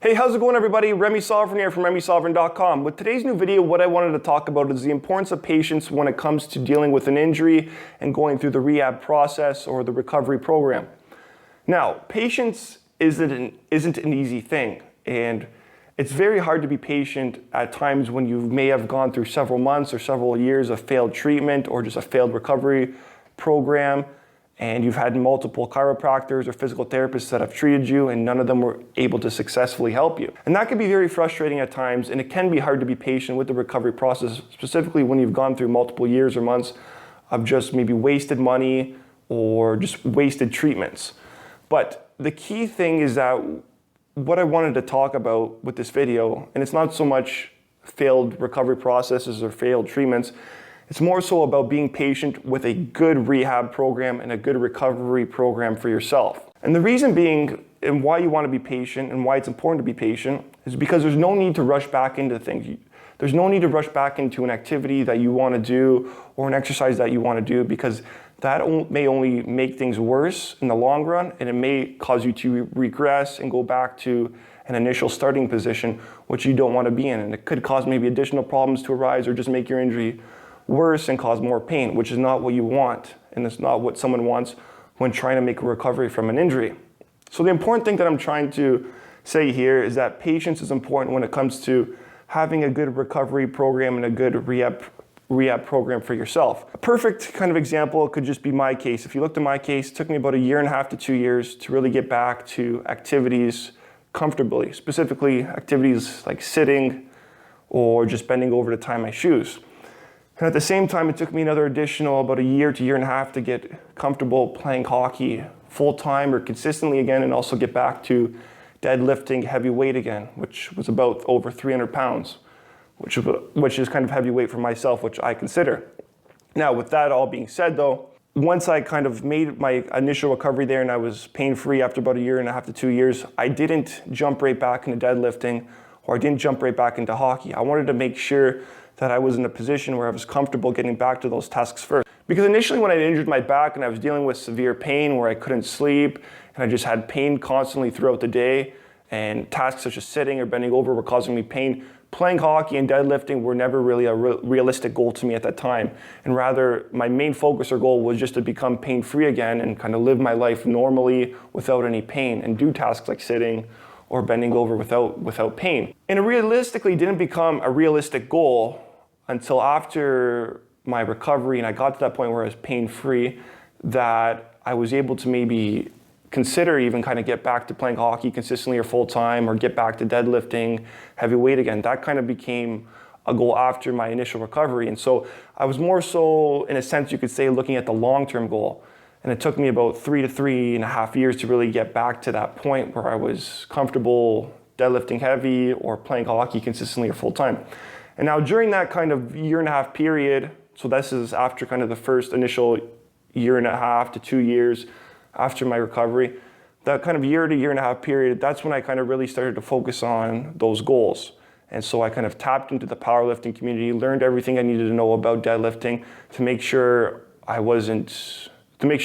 Hey, how's it going everybody? Remy Sovereign here from RemySovereign.com. With today's new video, what I wanted to talk about is the importance of patience when it comes to dealing with an injury and going through the rehab process or the recovery program. Now, patience isn't an easy thing, and it's very hard to be patient at times when you may have gone through several months or several years of failed treatment or just a failed recovery program, and you've had multiple chiropractors or physical therapists that have treated you and none of them were able to successfully help you. And that can be very frustrating at times, and it can be hard to be patient with the recovery process, specifically when you've gone through multiple years or months of just maybe wasted money or just wasted treatments. But the key thing is that what I wanted to talk about with this video, and it's not so much failed recovery processes or failed treatments, it's more so about being patient with a good rehab program and a good recovery program for yourself. And the reason being, and why you want to be patient and why it's important to be patient, is because there's no need to rush back into things. There's no need to rush back into an activity that you want to do or an exercise that you want to do, because that may only make things worse in the long run, and it may cause you to regress and go back to an initial starting position, which you don't want to be in. And it could cause maybe additional problems to arise or just make your injury worse and cause more pain, which is not what you want, and it's not what someone wants when trying to make a recovery from an injury. So the important thing that I'm trying to say here is that patience is important when it comes to having a good recovery program and a good rehab program for yourself. A perfect kind of example could just be my case. If you looked at my case, it took me about 1.5 to 2 years to really get back to activities comfortably, specifically activities like sitting or just bending over to tie my shoes. And at the same time, it took me another additional about 1 to 1.5 years to get comfortable playing hockey full-time or consistently again, and also get back to deadlifting heavy weight again, which was about over 300 pounds, which is kind of heavy weight for myself, which I consider. Now, with that all being said though, once I kind of made my initial recovery there and I was pain-free after about 1.5 to 2 years, I didn't jump right back into deadlifting, or I didn't jump right back into hockey. I wanted to make sure that I was in a position where I was comfortable getting back to those tasks first. Because initially when I injured my back and I was dealing with severe pain where I couldn't sleep and I just had pain constantly throughout the day, and tasks such as sitting or bending over were causing me pain, playing hockey and deadlifting were never really a realistic goal to me at that time. And rather, my main focus or goal was just to become pain-free again and kind of live my life normally without any pain and do tasks like sitting or bending over without pain. And it realistically didn't become a realistic goal until after my recovery and I got to that point where I was pain-free, that I was able to maybe consider even kind of get back to playing hockey consistently or full-time, or get back to deadlifting heavy weight again. That kind of became a goal after my initial recovery. And so I was more so, in a sense you could say, looking at the long-term goal. And it took me about 3 to 3.5 years to really get back to that point where I was comfortable deadlifting heavy or playing hockey consistently or full-time. And now during that kind of 1.5 year period, so this is after kind of the first initial 1.5 to 2 years after my recovery, that kind of 1 to 1.5 year period, that's when I kind of really started to focus on those goals. And so I kind of tapped into the powerlifting community, learned everything I needed to know about deadlifting to make sure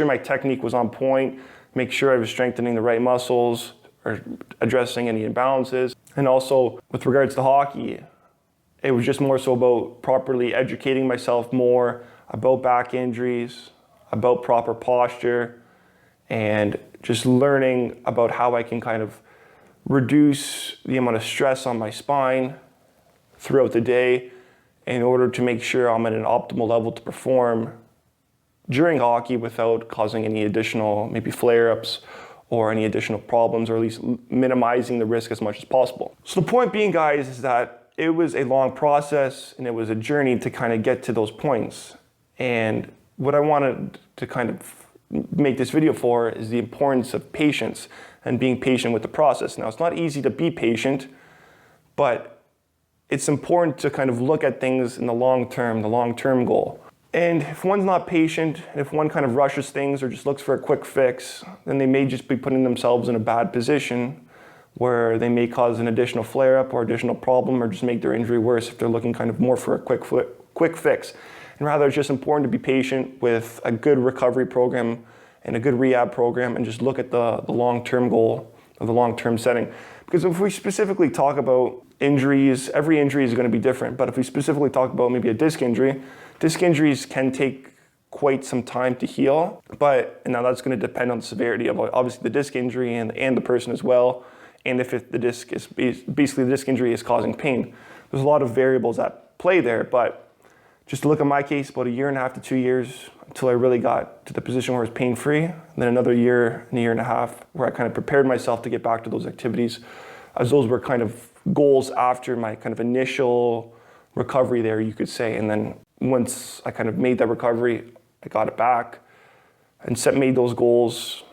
my technique was on point, make sure I was strengthening the right muscles or addressing any imbalances. And also with regards to hockey, it was just more so about properly educating myself more about back injuries, about proper posture, and just learning about how I can kind of reduce the amount of stress on my spine throughout the day in order to make sure I'm at an optimal level to perform during hockey without causing any additional maybe flare-ups or any additional problems, or at least minimizing the risk as much as possible. So the point being, guys, is that it was a long process and it was a journey to kind of get to those points. And what I wanted to kind of make this video for is the importance of patience and being patient with the process. Now, it's not easy to be patient, but it's important to kind of look at things in the long term goal. And if one's not patient, if one kind of rushes things or just looks for a quick fix, then they may just be putting themselves in a bad position where they may cause an additional flare-up or additional problem, or just make their injury worse if they're looking kind of more for a quick fix. And rather, it's just important to be patient with a good recovery program and a good rehab program, and just look at the long-term goal of the long-term setting. Because if we specifically talk about injuries, every injury is going to be different. But if we specifically talk about maybe a disc injuries can take quite some time to heal. And now that's going to depend on the severity of obviously the disc injury and the person as well. And if the disc is basically the disc injury is causing pain. There's a lot of variables at play there. But just to look at my case, about 1.5 to 2 years until I really got to the position where I was pain-free. And then another year and 1.5 years where I kind of prepared myself to get back to those activities, as those were kind of goals after my kind of initial recovery there, you could say. And then once I kind of made that recovery, I got it back and made those goals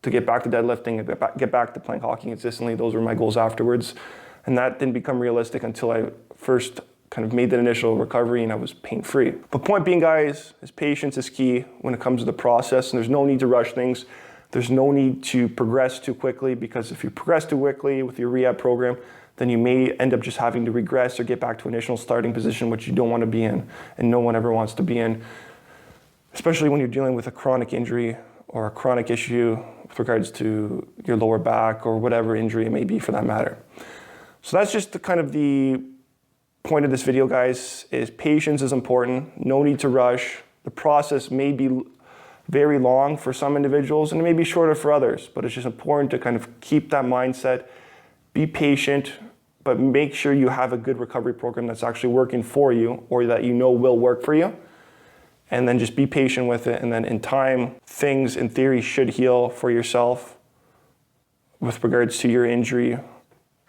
to get back to deadlifting and get back to playing hockey consistently. Those were my goals afterwards. And that didn't become realistic until I first kind of made that initial recovery and I was pain-free. But point being, guys, is patience is key when it comes to the process, and there's no need to rush things. There's no need to progress too quickly, because if you progress too quickly with your rehab program, then you may end up just having to regress or get back to initial starting position, which you don't want to be in, and no one ever wants to be in, especially when you're dealing with a chronic injury or a chronic issue with regards to your lower back or whatever injury it may be for that matter. So that's just the point of this video, guys, is patience is important. No need to rush. The process may be very long for some individuals and it may be shorter for others, but it's just important to kind of keep that mindset, be patient, but make sure you have a good recovery program that's actually working for you or that you know will work for you. And then just be patient with it. And then in time, things in theory should heal for yourself with regards to your injury,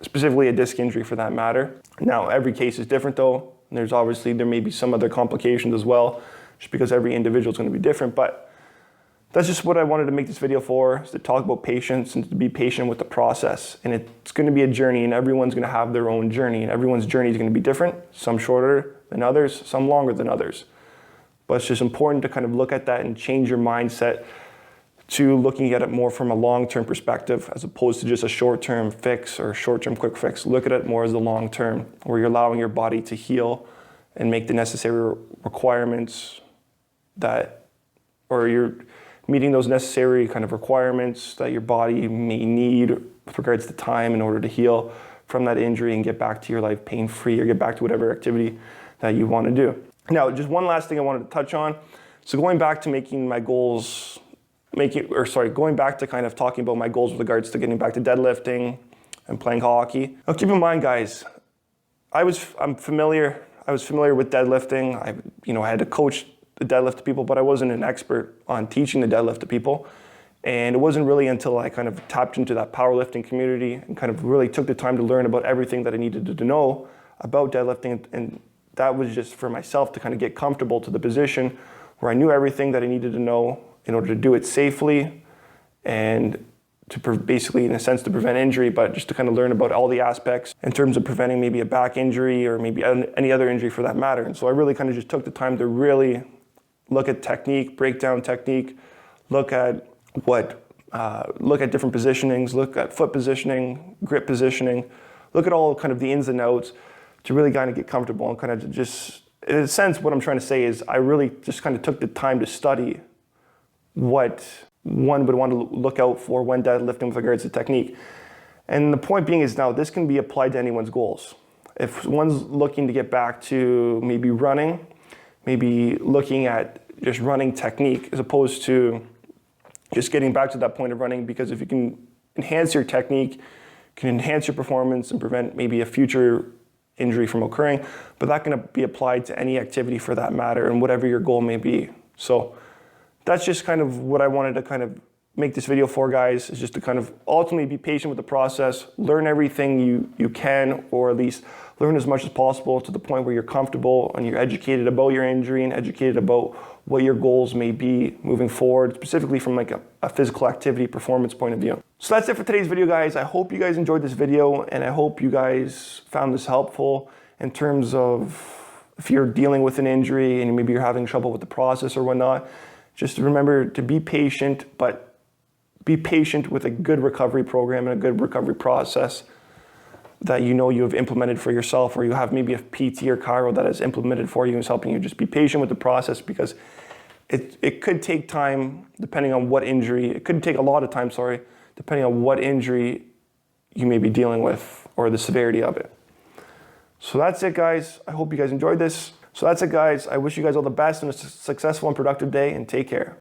specifically a disc injury for that matter. Now, every case is different though. And there may be some other complications as well, just because every individual is going to be different. But that's just what I wanted to make this video for, is to talk about patience and to be patient with the process. And it's going to be a journey, and everyone's going to have their own journey, and everyone's journey is going to be different, some shorter than others, some longer than others. But it's just important to kind of look at that and change your mindset to looking at it more from a long-term perspective as opposed to just a short-term fix or short-term quick fix. Look at it more as the long-term, where you're allowing your body to heal and make the necessary requirements or you're meeting those necessary kind of requirements that your body may need with regards to time in order to heal from that injury and get back to your life pain-free or get back to whatever activity that you want to do. Now, just one last thing I wanted to touch on. So going back to going back to kind of talking about my goals with regards to getting back to deadlifting and playing hockey. Now, keep in mind, guys, I was familiar with deadlifting. I had to coach the deadlift to people, but I wasn't an expert on teaching the deadlift to people. And it wasn't really until I kind of tapped into that powerlifting community and kind of really took the time to learn about everything that I needed to know about deadlifting. And that was just for myself to kind of get comfortable to the position where I knew everything that I needed to know in order to do it safely and to basically, in a sense, to prevent injury, but just to kind of learn about all the aspects in terms of preventing maybe a back injury or maybe any other injury for that matter. And so I really kind of just took the time to really look at technique, break down technique, look at different positionings, look at foot positioning, grip positioning, look at all kind of the ins and outs to really kind of get comfortable and kind of just, in a sense, what I'm trying to say is I really just kind of took the time to study what one would want to look out for when deadlifting with regards to technique. And the point being is now this can be applied to anyone's goals. If one's looking to get back to maybe running, maybe looking at just running technique as opposed to just getting back to that point of running, because if you can enhance your technique, can enhance your performance and prevent maybe a future injury from occurring, but that can be applied to any activity for that matter and whatever your goal may be. So that's just kind of what I wanted to kind of make this video for, guys, is just to kind of ultimately be patient with the process, learn everything you can, or at least learn as much as possible to the point where you're comfortable and you're educated about your injury and educated about what your goals may be moving forward, specifically from like a physical activity performance point of view. So that's it for today's video, guys. I hope you guys enjoyed this video, and I hope you guys found this helpful in terms of if you're dealing with an injury and maybe you're having trouble with the process or whatnot. Just remember to be patient, but be patient with a good recovery program and a good recovery process that you know you have implemented for yourself, or you have maybe a PT or chiro that is implemented for you and is helping you. Just be patient with the process, because it could take time depending on what injury. It could take a lot of time, depending on what injury you may be dealing with or the severity of it. So that's it, guys. I hope you guys enjoyed this. So that's it, guys. I wish you guys all the best and a successful and productive day, and take care.